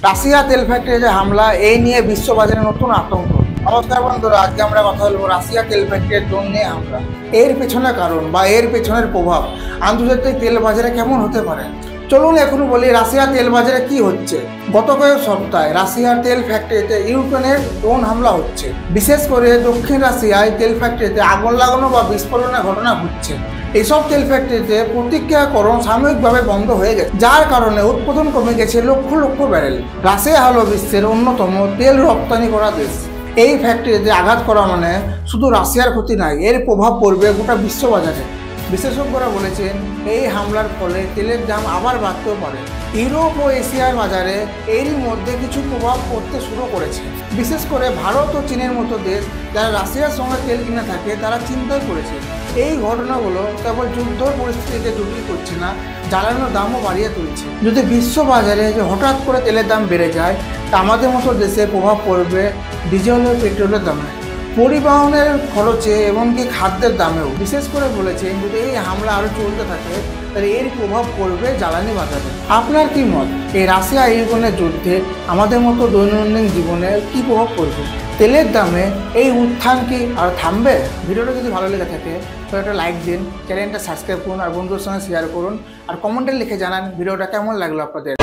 Russia তেল ফ্যাক্টরিতে হামলা এই নিয়ে বিশ্ববাজারে নতুন আতঙ্ক। নমস্কার বন্ধুরা, আজকে আমরা কথা বলবো রাশিয়া তেল ফ্যাক্টরির ড্রোন নিয়ে হামলা। এর পেছনে কারণ বা এর পেছনের প্রভাব আন্তর্জাতিক তেল বাজারে কেমন হতে পারে। চলুন এখন বলি রাশিয়া তেল বাজারে কি হচ্ছে। গত কয়েক সপ্তাহে রাশিয়ার তেল ফ্যাক্টরিতে ইউক্রেনের ড্রোন হামলা হচ্ছে। বিশেষ করে দক্ষিণ রাশিয়ায় তেল ফ্যাক্টরিতে আগুন লাগানো বা বিস্ফোরণের ঘটনা ঘটছে। এইসব তেল ফ্যাক্টরিতে প্রতিক্রিয়াকরণ সাময়িকভাবে বন্ধ হয়ে গেছে, যার কারণে উৎপাদন কমে গেছে লক্ষ লক্ষ ব্যারেল। রাশিয়া হলো বিশ্বের অন্যতম তেল রপ্তানি করা দেশ। এই ফ্যাক্টরিতে আঘাত করা মানে শুধু রাশিয়ার ক্ষতি নয়, এর প্রভাব পড়বে গোটা বিশ্ববাজারে। বিশেষজ্ঞরা বলেছেন এই হামলার ফলে তেলের দাম আবার বাড়তেও পারে। ইউরোপ ও এশিয়ার বাজারে এরই মধ্যে কিছু প্রভাব পড়তে শুরু করেছে। বিশেষ করে ভারত ও চীনের মতো দেশ যারা রাশিয়ার সঙ্গে তেল কিনে থাকে তারা চিন্তায় পড়েছে। এই ঘটনাগুলো কেবল যুদ্ধ পরিস্থিতিকে জটিল করছে না, জ্বালানোর দামও বাড়িয়ে তুলছে। যদি বিশ্ববাজারে যে হঠাৎ করে তেলের দাম বেড়ে যায়, তা আমাদের মতো দেশে প্রভাব পড়বে ডিজেল ও পেট্রোলের দামে, পরিবহনের খরচে, এমনকি খাদ্যের দামেও। বিশেষ করে বলেছেন যদি এই হামলা আরও চলতে থাকে তাহলে এর প্রভাব পড়বে জ্বালানি বাজারে। আপনার কি মত? এই রাশিয়া ইউক্রেনের যুদ্ধে আমাদের মতো দৈনন্দিন জীবনে কি প্রভাব পড়বে? তেলের দামে এই উত্থান কি আর থামবে? ভিডিওটা যদি ভালো লেগে থাকে তাহলে একটা লাইক দিন, চ্যানেলটা সাবস্ক্রাইব করুন আর বন্ধুদের সঙ্গে শেয়ার করুন, আর কমেন্টে লিখে জানান ভিডিওটা কেমন লাগলো আপনাদের।